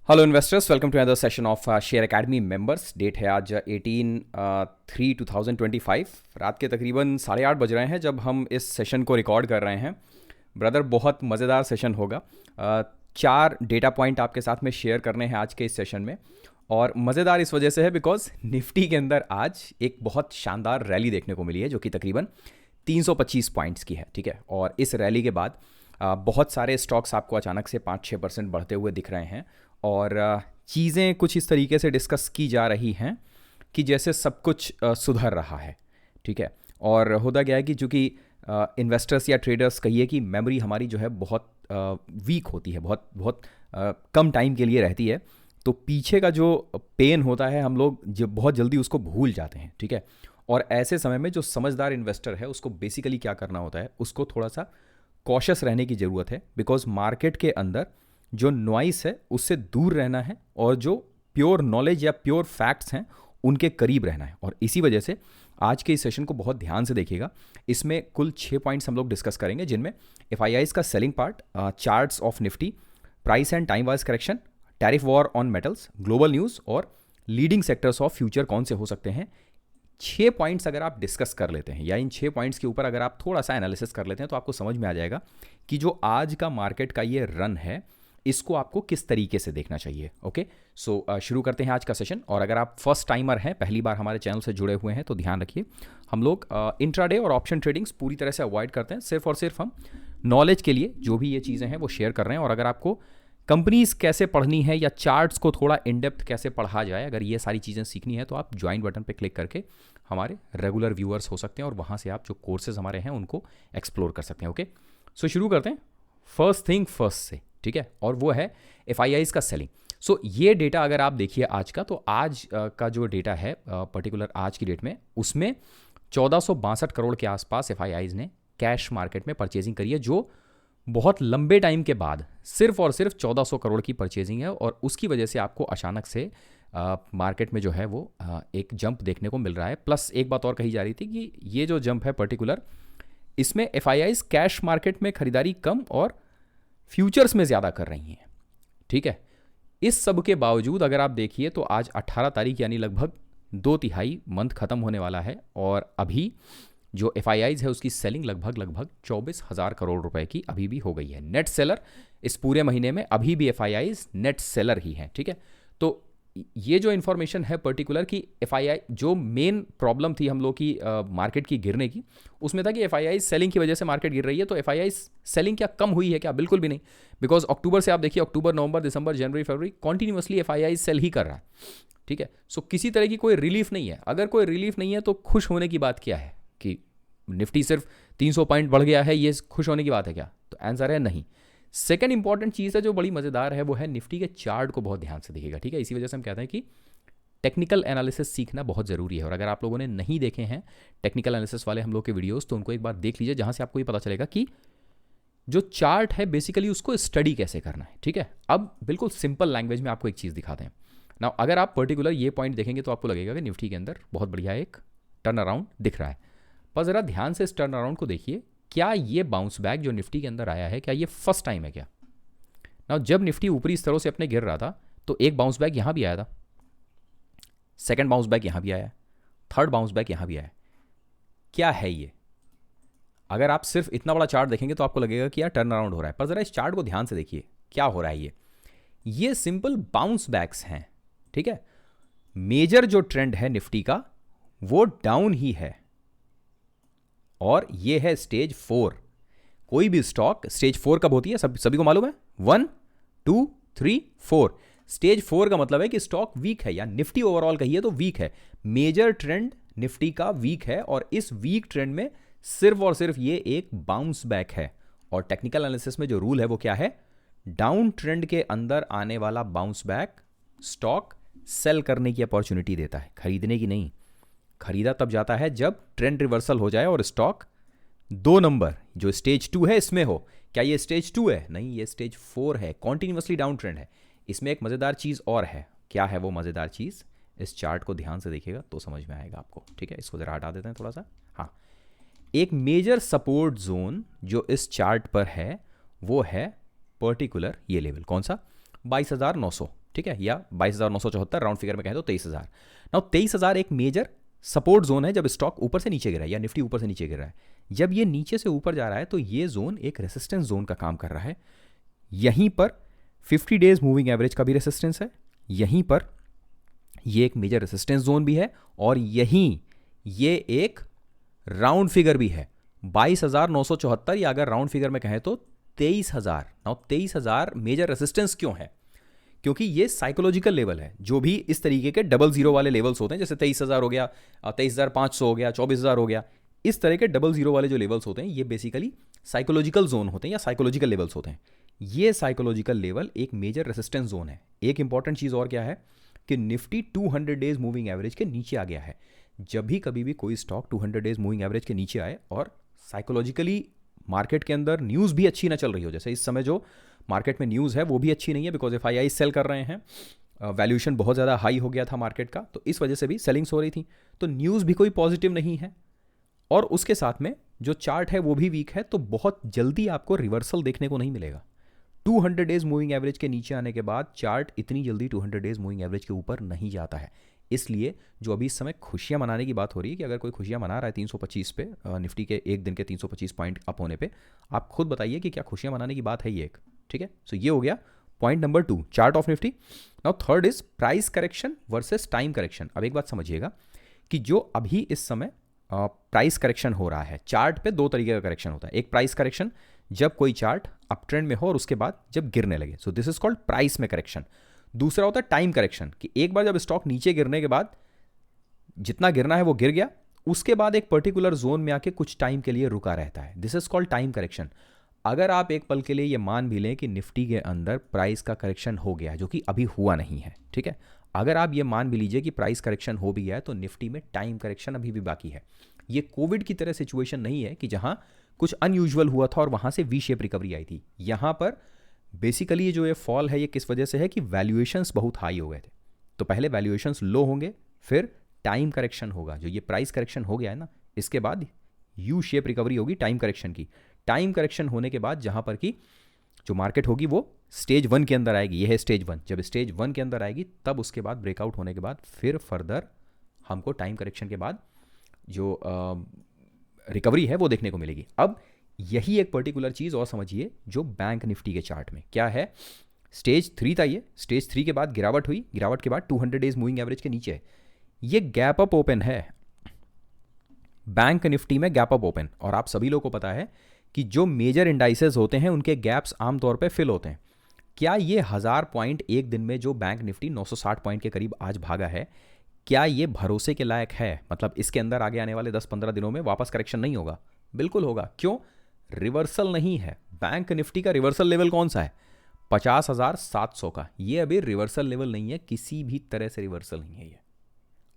Hello investors, welcome to another session of Share Academy members. Date है आज 18/3/2025। रात के तकरीबन 8:30 बज रहे हैं जब हम इस सेशन को रिकॉर्ड कर रहे हैं। ब्रदर, बहुत मज़ेदार सेशन होगा। 4 डेटा पॉइंट आपके साथ में शेयर करने हैं आज के इस सेशन में। और मज़ेदार इस वजह से है बिकॉज निफ्टी के अंदर आज एक बहुत शानदार रैली देखने को मिली है जो कि तकरीबन 325 पॉइंट्स की है। ठीक है, और इस रैली के बाद बहुत सारे स्टॉक्स आपको अचानक से 5-6% बढ़ते हुए दिख रहे हैं। और चीज़ें कुछ इस तरीके से डिस्कस की जा रही हैं कि जैसे सब कुछ सुधर रहा है। ठीक है, और होता क्या है कि चूँकि इन्वेस्टर्स या ट्रेडर्स कहिए कि मेमोरी हमारी जो है बहुत वीक होती है, बहुत बहुत कम टाइम के लिए रहती है। तो पीछे का जो पेन होता है हम लोग बहुत जल्दी उसको भूल जाते हैं। ठीक है, और ऐसे समय में जो समझदार इन्वेस्टर है उसको बेसिकली क्या करना होता है, उसको थोड़ा सा कॉशियस रहने की ज़रूरत है। बिकॉज मार्केट के अंदर जो नॉइस है उससे दूर रहना है और जो प्योर नॉलेज या प्योर फैक्ट्स हैं उनके करीब रहना है। और इसी वजह से आज के इस सेशन को बहुत ध्यान से देखिएगा। इसमें कुल 6 पॉइंट्स हम लोग डिस्कस करेंगे, जिनमें एफआईआईज का selling part, charts of Nifty, price and time wise correction, tariff war on metals, global news और लीडिंग सेक्टर्स ऑफ फ्यूचर कौन से हो सकते हैं। 6 पॉइंट्स अगर आप डिस्कस कर लेते हैं या इन 6 पॉइंट्स के ऊपर अगर आप थोड़ा सा एनालिसिस कर लेते हैं तो आपको समझ में आ जाएगा कि जो आज का मार्केट का ये रन है इसको आपको किस तरीके से देखना चाहिए। ओके, सो शुरू करते हैं आज का सेशन। और अगर आप फर्स्ट टाइमर हैं, पहली बार हमारे चैनल से जुड़े हुए हैं, तो ध्यान रखिए हम लोग इंट्राडे और ऑप्शन ट्रेडिंग्स पूरी तरह से अवॉइड करते हैं। सिर्फ और सिर्फ हम नॉलेज के लिए जो भी ये चीज़ें हैं वो शेयर कर रहे हैं। और अगर आपको कंपनीज कैसे पढ़नी है या चार्ट्स को थोड़ा इन डेप्थ कैसे पढ़ा जाए, अगर ये सारी चीज़ें सीखनी है तो आप ज्वाइन बटन पे क्लिक करके हमारे रेगुलर व्यूअर्स हो सकते हैं और वहाँ से आप जो कोर्सेज हमारे हैं उनको एक्सप्लोर कर सकते हैं। ओके, सो शुरू करते हैं फर्स्ट थिंग फर्स्ट से। ठीक है, और वो है एफआईआईज का सेलिंग। सो ये डेटा अगर आप देखिए आज का, तो आज का जो डेटा है पर्टिकुलर आज की डेट में, उसमें 1462 करोड़ के आसपास एफआईआईज ने कैश मार्केट में परचेजिंग करी है, जो बहुत लंबे टाइम के बाद सिर्फ और सिर्फ 1400 करोड़ की परचेजिंग है। और उसकी वजह से आपको अचानक से मार्केट में जो है वो एक जंप देखने को मिल रहा है। प्लस एक बात और कही जा रही थी कि ये जो जंप है पर्टिकुलर, इसमें एफआईआईज कैश मार्केट में खरीदारी कम और फ्यूचर्स में ज़्यादा कर रही हैं। ठीक है, इस सब के बावजूद अगर आप देखिए तो आज 18 तारीख यानी लगभग 2/3 मंथ खत्म होने वाला है और अभी जो एफआईआईज है उसकी सेलिंग लगभग 24,000 करोड़ रुपए की अभी भी हो गई है। नेट सेलर इस पूरे महीने में अभी भी एफआईआईज नेट सेलर ही हैं। ठीक है, तो ये जो इन्फॉर्मेशन है पर्टिकुलर कि एफआईआई जो मेन प्रॉब्लम थी हम लोग की मार्केट की गिरने की, उसमें था कि एफआईआई सेलिंग की वजह से मार्केट गिर रही है। तो एफआईआई सेलिंग क्या कम हुई है क्या? बिल्कुल भी नहीं। बिकॉज अक्टूबर से आप देखिए, अक्टूबर, नवंबर, दिसंबर, जनवरी, फरवरी कॉन्टिन्यूसली एफआईआई सेल ही कर रहा है। ठीक है, सो किसी तरह की कोई रिलीफ नहीं है। अगर कोई रिलीफ नहीं है तो खुश होने की बात क्या है कि निफ्टी सिर्फ 300 पॉइंट बढ़ गया है, ये खुश होने की बात है क्या? तो आंसर है नहीं। सेकेंड इंपॉर्टेंट चीज़ है जो बड़ी मज़ेदार है, वो है निफ्टी के चार्ट को बहुत ध्यान से देखिएगा। ठीक है, इसी वजह से हम कहते हैं कि टेक्निकल एनालिसिस सीखना बहुत ज़रूरी है। और अगर आप लोगों ने नहीं देखे हैं टेक्निकल एनालिसिस वाले हम लोग के वीडियोस, तो उनको एक बार देख लीजिए, जहाँ से आपको ये पता चलेगा कि जो चार्ट है बेसिकली उसको स्टडी कैसे करना है। ठीक है, अब बिल्कुल सिंपल लैंग्वेज में आपको एक चीज़ दिखाते हैं ना। अगर आप पर्टिकुलर ये पॉइंट देखेंगे तो आपको लगेगा कि निफ्टी के अंदर बहुत बढ़िया एक टर्न अराउंड दिख रहा है। पर ज़रा ध्यान से इस टर्न अराउंड को देखिए। क्या ये बाउंस बैक जो निफ्टी के अंदर आया है, क्या ये फर्स्ट टाइम है क्या? ना, जब निफ्टी ऊपरी स्तरों से अपने गिर रहा था तो एक बाउंस बैक यहां भी आया था, सेकंड बाउंस बैक यहां भी आया, थर्ड बाउंस बैक यहां भी आया। क्या है ये? अगर आप सिर्फ इतना बड़ा चार्ट देखेंगे तो आपको लगेगा कि यार टर्न अराउंड हो रहा है, पर जरा इस चार्ट को ध्यान से देखिए क्या हो रहा है। ये सिंपल बाउंस बैक्स हैं। ठीक है, मेजर जो ट्रेंड है निफ्टी का वो डाउन ही है और ये है स्टेज 4। कोई भी स्टॉक स्टेज 4 कब होती है सभी को मालूम है? 1, 2, 3, 4। स्टेज 4 का मतलब है कि स्टॉक वीक है, या निफ्टी ओवरऑल कहिए तो वीक है। मेजर ट्रेंड निफ्टी का वीक है और इस वीक ट्रेंड में सिर्फ और सिर्फ ये एक बाउंस बैक है। और टेक्निकल एनालिसिस में जो रूल है वो क्या है? डाउन ट्रेंड के अंदर आने वाला बाउंस बैक स्टॉक सेल करने की अपॉर्चुनिटी देता है, खरीदने की नहीं। खरीदा तब जाता है जब ट्रेंड रिवर्सल हो जाए और स्टॉक 2 नंबर जो स्टेज 2 है इसमें हो। क्या ये स्टेज 2 है? नहीं, ये स्टेज 4 है। कॉन्टिन्यूसली डाउन ट्रेंड है। इसमें एक मज़ेदार चीज़ और है। क्या है वो मज़ेदार चीज़? इस चार्ट को ध्यान से देखिएगा तो समझ में आएगा आपको। ठीक है, इसको ज़रा हटा देते हैं थोड़ा सा। हाँ, एक मेजर सपोर्ट जोन जो इस चार्ट पर है वो है पर्टिकुलर ये लेवल। कौन सा? 22,900, ठीक है, या 22,974, राउंड फिगर में कहें तो 23,000। नाउ 23,000 एक मेजर सपोर्ट जोन है जब स्टॉक ऊपर से नीचे गिरा है या निफ्टी ऊपर से नीचे गिर रहा है। जब ये नीचे से ऊपर जा रहा है तो ये जोन एक रेसिस्टेंस जोन का काम कर रहा है। यहीं पर 50 डेज मूविंग एवरेज का भी रेसिस्टेंस है, यहीं पर ये एक मेजर रेसिस्टेंस जोन भी है, और यहीं ये एक राउंड फिगर भी है 22,974, या अगर राउंड फिगर में कहें तो 23,000। नाउ 23,000 मेजर रेसिस्टेंस क्यों है? क्योंकि ये साइकोलॉजिकल लेवल है। जो भी इस तरीके के डबल जीरो वाले लेवल्स होते हैं, जैसे 23,000 हो गया, 23,500 हो गया, 24,000 हो गया, इस तरह के डबल जीरो वाले जो लेवल्स होते हैं ये बेसिकली साइकोलॉजिकल जोन होते हैं या साइकोलॉजिकल लेवल्स होते हैं। ये साइकोलॉजिकल लेवल एक मेजर रेसिस्टेंस जोन है। एक इंपॉर्टेंट चीज़ और क्या है कि निफ्टी 200 डेज मूविंग एवरेज के नीचे आ गया है। जब भी कभी भी कोई स्टॉक 200 डेज मूविंग एवरेज के नीचे आए और साइकोलॉजिकली मार्केट के अंदर न्यूज़ भी अच्छी ना चल रही हो, जैसे इस समय जो मार्केट में न्यूज़ है वो भी अच्छी नहीं है, बिकॉज एफआईआई सेल कर रहे हैं, वैल्यूएशन बहुत ज़्यादा हाई हो गया था मार्केट का, तो इस वजह से भी सेलिंग्स हो रही थी, तो न्यूज़ भी कोई पॉजिटिव नहीं है, और उसके साथ में जो चार्ट है वो भी वीक है, तो बहुत जल्दी आपको रिवर्सल देखने को नहीं मिलेगा। 200 डेज मूविंग एवरेज के नीचे आने के बाद चार्ट इतनी जल्दी 200 डेज मूविंग एवरेज के ऊपर नहीं जाता है। इसलिए जो अभी इस समय खुशियां मनाने की बात हो रही है कि अगर कोई खुशियां मना रहा है 325 पे, निफ्टी के एक दिन के 325 पॉइंट अप होने पे, आप खुद बताइए कि क्या खुशियां मनाने की बात है ये एक, ठीक है। सो ये हो गया point number 2, chart of Nifty. Now third is price correction versus time correction. अब एक बात समझिएगा कि जो अभी इस समय प्राइस करेक्शन हो रहा है, चार्ट पे दो तरीके का करेक्शन होता है। एक प्राइस करेक्शन जब कोई चार्ट अप ट्रेंड में हो और उसके बाद जब गिरने लगे, so this is called price में करेक्शन। दूसरा होता है टाइम करेक्शन, कि एक बार जब स्टॉक नीचे गिरने के बाद जितना गिरना है वो गिर गया, उसके बाद एक पर्टिकुलर जोन में आके कुछ टाइम के लिए रुका रहता है, this is called time correction. अगर आप एक पल के लिए ये मान भी लें कि निफ्टी के अंदर प्राइस का करेक्शन हो गया है, जो कि अभी हुआ नहीं है, ठीक है, अगर आप ये मान भी लीजिए कि प्राइस करेक्शन हो भी गया है, तो निफ्टी में टाइम करेक्शन अभी भी बाकी है। ये कोविड की तरह सिचुएशन नहीं है कि जहां कुछ अनयूजुअल हुआ था और वहां से वी शेप रिकवरी आई थी। यहां पर बेसिकली ये जो ये फॉल है ये किस वजह से है कि वैल्यूएशंस बहुत हाई हो गए थे। तो पहले वैल्यूएशंस लो होंगे, फिर टाइम करेक्शन होगा। जो ये प्राइस करेक्शन हो गया है ना, इसके बाद यू शेप रिकवरी होगी टाइम करेक्शन की। टाइम करेक्शन होने के बाद जहां पर कि जो मार्केट होगी वो स्टेज 1 के अंदर आएगी, ये है स्टेज 1। जब स्टेज 1 के अंदर आएगी तब उसके बाद ब्रेकआउट होने के बाद फिर फर्दर हमको टाइम करेक्शन के बाद जो रिकवरी है वो देखने को मिलेगी। अब यही एक पर्टिकुलर चीज़ और समझिए जो बैंक निफ्टी के चार्ट में क्या है। स्टेज 3 था ये, स्टेज 3 के बाद गिरावट हुई, गिरावट के बाद 200 डेज मूविंग एवरेज के नीचे है, ये गैप अप ओपन है बैंक निफ्टी में, गैप अप ओपन। और आप सभी लोगों को पता है कि जो मेजर इंडाइसेस होते हैं उनके गैप्स आमतौर पे फिल होते हैं। क्या ये 1000 पॉइंट एक दिन में जो बैंक निफ्टी 960 पॉइंट के करीब आज भागा है, क्या ये भरोसे के लायक है? मतलब इसके अंदर आगे आने वाले 10-15 दिनों में वापस करेक्शन नहीं होगा? बिल्कुल होगा। क्यों? रिवर्सल नहीं है। बैंक निफ्टी का रिवर्सल लेवल कौन सा है? 50,700 का। ये अभी रिवर्सल लेवल नहीं है, किसी भी तरह से रिवर्सल नहीं है ये।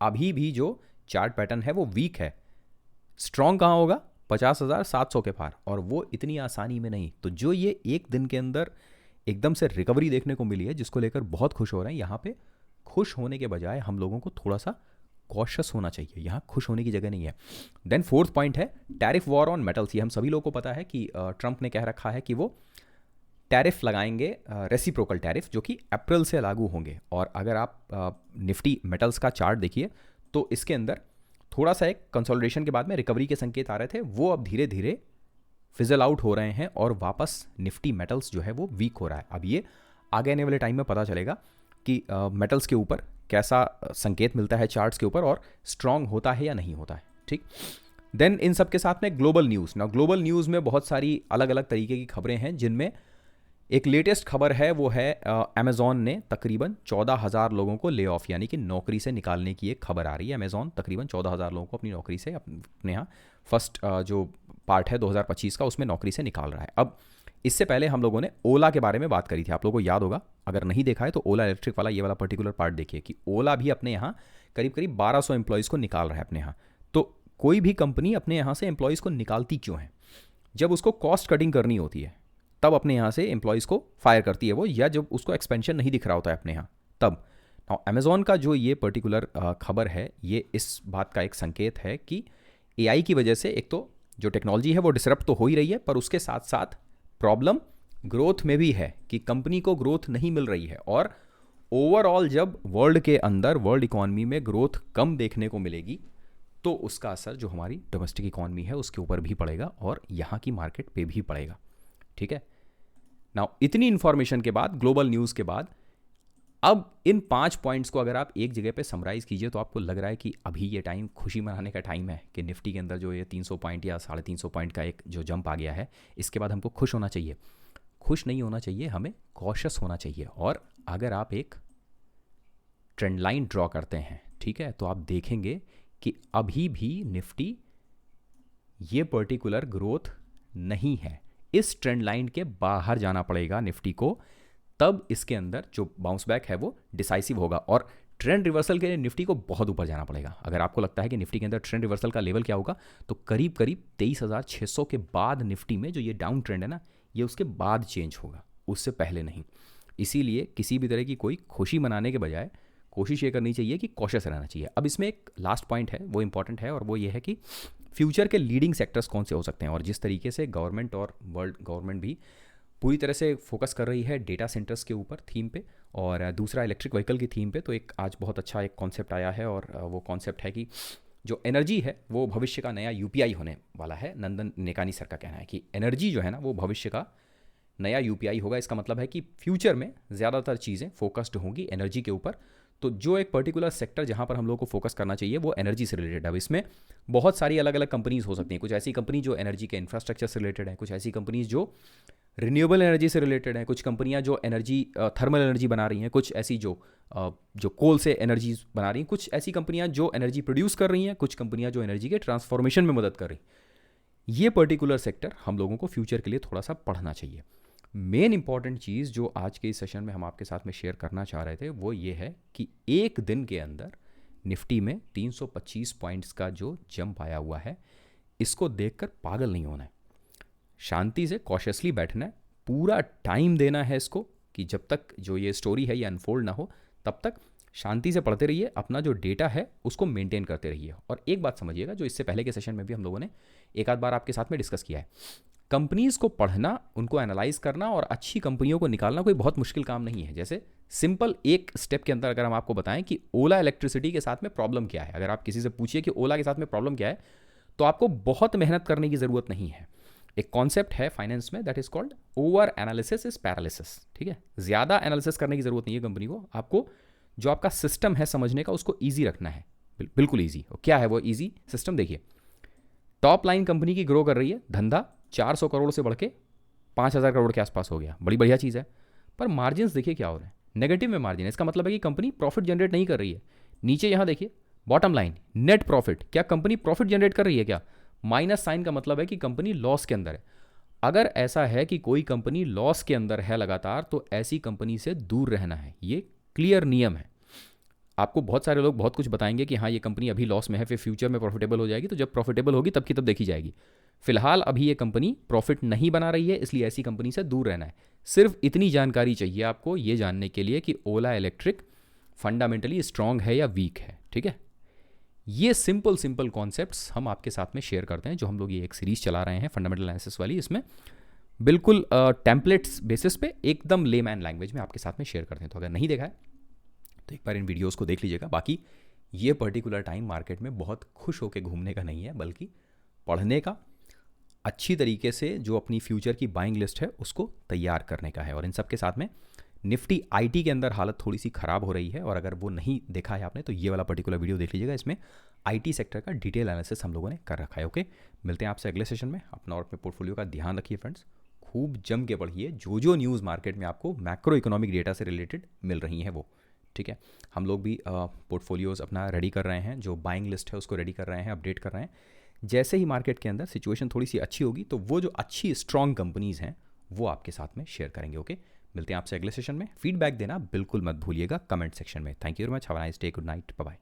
अभी भी जो चार्ट पैटर्न है वो वीक है। स्ट्रॉन्ग कहाँ होगा? 50,700 के पार, और वो इतनी आसानी में नहीं। तो जो ये एक दिन के अंदर एकदम से रिकवरी देखने को मिली है, जिसको लेकर बहुत खुश हो रहे हैं, यहाँ पे खुश होने के बजाय हम लोगों को थोड़ा सा कॉशियस होना चाहिए। यहाँ खुश होने की जगह नहीं है। देन फोर्थ पॉइंट है टैरिफ वॉर ऑन मेटल्स। ये हम सभी लोगों को पता है कि ट्रंप ने कह रखा है कि वो टैरिफ लगाएंगे, रेसिप्रोकल टैरिफ, जो कि अप्रैल से लागू होंगे। और अगर आप निफ्टी मेटल्स का चार्ट देखिए तो इसके अंदर थोड़ा सा एक कंसोलिडेशन के बाद में रिकवरी के संकेत आ रहे थे, वो अब धीरे धीरे फिजल आउट हो रहे हैं और वापस निफ्टी मेटल्स जो है वो वीक हो रहा है। अब ये आगे आने वाले टाइम में पता चलेगा कि मेटल्स के ऊपर कैसा संकेत मिलता है चार्ट्स के ऊपर, और स्ट्रांग होता है या नहीं होता है, ठीक। देन इन सब के साथ में ग्लोबल न्यूज़। ना ग्लोबल न्यूज़ में बहुत सारी अलग अलग तरीके की खबरें हैं, जिनमें एक लेटेस्ट खबर है वो है अमेज़ॉन ने तकरीबन 14,000 लोगों को ले ऑफ यानी कि नौकरी से निकालने की एक खबर आ रही है। अमेज़ॉन तकरीबन 14,000 लोगों को अपनी नौकरी से अपने यहाँ फर्स्ट जो पार्ट है 2025 का उसमें नौकरी से निकाल रहा है। अब इससे पहले हम लोगों ने ओला के बारे में बात करी थी, आप लोगों को याद होगा। अगर नहीं देखा है तो ओला इलेक्ट्रिक वाला ये वाला पर्टिकुलर पार्ट देखिए कि ओला भी अपने यहाँ करीब करीब 1200 एम्प्लॉयज़ को निकाल रहा है अपने यहाँ। तो कोई भी कंपनी अपने यहाँ से एम्प्लॉयज़ को निकालती क्यों है? जब उसको कॉस्ट कटिंग करनी होती है तब अपने यहाँ से एम्प्लॉयज़ को फायर करती है वो, या जब उसको एक्सपेंशन नहीं दिख रहा होता है अपने यहाँ तब। अमेज़ॉन का जो ये पर्टिकुलर खबर है ये इस बात का एक संकेत है कि एआई की वजह से एक तो जो टेक्नोलॉजी है वो डिसरप्ट तो हो ही रही है, पर उसके साथ साथ प्रॉब्लम ग्रोथ में भी है कि कंपनी को ग्रोथ नहीं मिल रही है, और ओवरऑल जब वर्ल्ड के अंदर, वर्ल्ड इकॉनमी में ग्रोथ कम देखने को मिलेगी तो उसका असर जो हमारी डोमेस्टिक इकॉनमी है उसके ऊपर भी पड़ेगा और यहाँ की मार्केट पे भी पड़ेगा। ठीक है, नाउ इतनी इंफॉर्मेशन के बाद, ग्लोबल न्यूज़ के बाद, अब इन 5 पॉइंट्स को अगर आप एक जगह पे समराइज़ कीजिए तो आपको लग रहा है कि अभी ये टाइम खुशी मनाने का टाइम है कि निफ्टी के अंदर जो ये 300 पॉइंट या 350 पॉइंट का एक जो जंप आ गया है, इसके बाद हमको खुश होना चाहिए। खुश नहीं होना चाहिए, हमें कॉशियस होना चाहिए। और अगर आप एक ट्रेंड लाइन ड्रॉ करते हैं, ठीक है, तो आप देखेंगे कि अभी भी निफ्टी ये पर्टिकुलर ग्रोथ नहीं है। इस ट्रेंड लाइन के बाहर जाना पड़ेगा निफ्टी को, तब इसके अंदर जो बाउंस बैक है वो डिसाइसिव होगा। और ट्रेंड रिवर्सल के लिए निफ्टी को बहुत ऊपर जाना पड़ेगा। अगर आपको लगता है कि निफ्टी के अंदर ट्रेंड रिवर्सल का लेवल क्या होगा, तो करीब करीब 23,600 के बाद निफ्टी में जो ये डाउन ट्रेंड है ना, ये उसके बाद चेंज होगा, उससे पहले नहीं। इसीलिए किसी भी तरह की कोई खुशी मनाने के बजाय कोशिश ये करनी चाहिए कि कॉशियस रहना चाहिए। अब इसमें एक लास्ट पॉइंट है, वो इंपॉर्टेंट है, और वो ये है कि फ्यूचर के लीडिंग सेक्टर्स कौन से हो सकते हैं। और जिस तरीके से गवर्नमेंट और वर्ल्ड गवर्नमेंट भी पूरी तरह से फोकस कर रही है डेटा सेंटर्स के ऊपर थीम पे, और दूसरा इलेक्ट्रिक व्हीकल की थीम पे, तो एक आज बहुत अच्छा एक कॉन्सेप्ट आया है, और वो कॉन्सेप्ट है कि जो एनर्जी है वो भविष्य का नया यूपीआई होने वाला है। नंदन नेकानी सर का कहना है कि एनर्जी जो है ना वो भविष्य का नया यूपीआई होगा। इसका मतलब है कि फ्यूचर में ज़्यादातर चीज़ें फोकस्ड होंगी एनर्जी के ऊपर। तो जो एक पर्टिकुलर सेक्टर जहाँ पर हम लोग को फोकस करना चाहिए वो एनर्जी से रिलेटेड है। अब इसमें बहुत सारी अलग अलग कंपनीज हो सकती हैं। कुछ ऐसी कंपनी जो एनर्जी के इंफ्रास्ट्रक्चर से रिलेटेड है, कुछ ऐसी कंपनीज जो रिन्यूएबल एनर्जी से रिलेटेड है, कुछ कंपनियां जो एनर्जी थर्मल एनर्जी बना रही हैं, कुछ ऐसी जो कोल से एनर्जी बना रही हैं, कुछ ऐसी कंपनियां जो एनर्जी प्रोड्यूस कर रही हैं, कुछ कंपनियां जो एनर्जी के ट्रांसफॉर्मेशन में मदद कर रही हैं। ये पर्टिकुलर सेक्टर हम लोगों को फ्यूचर के लिए थोड़ा सा पढ़ना चाहिए। मेन इंपॉर्टेंट चीज़ जो आज के इस सेशन में हम आपके साथ में शेयर करना चाह रहे थे वो ये है कि एक दिन के अंदर निफ्टी में 325 पॉइंट्स का जो जंप आया हुआ है, इसको देखकर पागल नहीं होना है। शांति से कॉशियसली बैठना है, पूरा टाइम देना है इसको, कि जब तक जो ये स्टोरी है ये अनफोल्ड ना हो तब तक शांति से पढ़ते रहिए, अपना जो डेटा है उसको मेंटेन करते रहिए। और एक बात समझिएगा, जो इससे पहले के सेशन में भी हम लोगों ने एक आध बार आपके साथ में डिस्कस किया है, कंपनीज़ को पढ़ना, उनको एनालाइज करना और अच्छी कंपनियों को निकालना कोई बहुत मुश्किल काम नहीं है। जैसे सिंपल एक स्टेप के अंदर अगर हम आपको बताएं कि ओला इलेक्ट्रिसिटी के साथ में प्रॉब्लम क्या है, अगर आप किसी से पूछिए कि ओला के साथ में प्रॉब्लम क्या है, तो आपको बहुत मेहनत करने की ज़रूरत नहीं है। एक कॉन्सेप्ट है फाइनेंस में, that is called over analysis is paralysis. ठीक है, ज़्यादा एनालिसिस करने की ज़रूरत नहीं है कंपनी को, आपको जो आपका सिस्टम है समझने का उसको ईजी रखना है, बिल्कुल ईजी। क्या है वो ईजी सिस्टम? देखिए, टॉप लाइन कंपनी की ग्रो कर रही है, धंधा 400 करोड़ से बढ़ के 5,000 करोड़ के आसपास हो गया, बड़ी बढ़िया चीज़ है। पर मार्जिन्स देखिए क्या हो रहे हैं, नेगेटिव में मार्जिन है। इसका मतलब है कि कंपनी प्रॉफिट जनरेट नहीं कर रही है। नीचे यहाँ देखिए बॉटम लाइन नेट प्रॉफिट, क्या कंपनी प्रॉफिट जनरेट कर रही है? क्या? माइनस साइन का मतलब है कि कंपनी लॉस के अंदर है। अगर ऐसा है कि कोई कंपनी लॉस के अंदर है लगातार, तो ऐसी कंपनी से दूर रहना है, ये क्लियर नियम है। आपको बहुत सारे लोग बहुत कुछ बताएंगे कि हाँ ये कंपनी अभी लॉस में है, फिर फ्यूचर में प्रॉफिटेबल हो जाएगी, तो जब प्रॉफिटेबल होगी तब की तब देखी जाएगी। फिलहाल अभी ये कंपनी प्रॉफिट नहीं बना रही है, इसलिए ऐसी कंपनी से दूर रहना है। सिर्फ इतनी जानकारी चाहिए आपको ये जानने के लिए कि ओला इलेक्ट्रिक फंडामेंटली स्ट्रांग है या वीक है। ठीक है, ये सिंपल कॉन्सेप्ट्स हम आपके साथ में शेयर करते हैं, जो हम लोग ये एक सीरीज चला रहे हैं फंडामेंटल एनालिसिस वाली। इसमें बिल्कुल टेम्पलेट्स बेसिस पे एकदम लेमैन लैंग्वेज में आपके साथ में शेयर करते हैं। तो अगर नहीं देखा है तो एक बार इन वीडियोस को देख लीजिएगा। बाकी ये पर्टिकुलर टाइम मार्केट में बहुत खुश होकर घूमने का नहीं है, बल्कि पढ़ने का, अच्छी तरीके से जो अपनी फ्यूचर की बाइंग लिस्ट है उसको तैयार करने का है। और इन सब के साथ में निफ्टी आईटी के अंदर हालत थोड़ी सी ख़राब हो रही है, और अगर वो नहीं देखा है आपने तो ये वाला पर्टिकुलर वीडियो देख लीजिएगा। इसमें आईटी सेक्टर का डिटेल एनालिसिस हम लोगों ने कर रखा है। ओके, मिलते हैं आपसे अगले सेशन में। अपना और अपने पोर्टफोलियो का ध्यान रखिए फ्रेंड्स, खूब जम के पढ़िए जो न्यूज़ मार्केट में आपको मैक्रो इकोनॉमिक डेटा से रिलेटेड मिल रही हैं वो। ठीक है, हम लोग भी पोर्टफोलियोज़ अपना रेडी कर रहे हैं, जो बाइंग लिस्ट है उसको रेडी कर रहे हैं, अपडेट कर रहे हैं। जैसे ही मार्केट के अंदर सिचुएशन थोड़ी सी अच्छी होगी तो वो जो अच्छी स्ट्रॉन्ग कंपनीज़ हैं वो आपके साथ में शेयर करेंगे। ओके, मिलते हैं आपसे अगले सेशन में। फीडबैक देना बिल्कुल मत भूलिएगा कमेंट सेक्शन में। Thank you very much, have a nice day, good night, bye bye.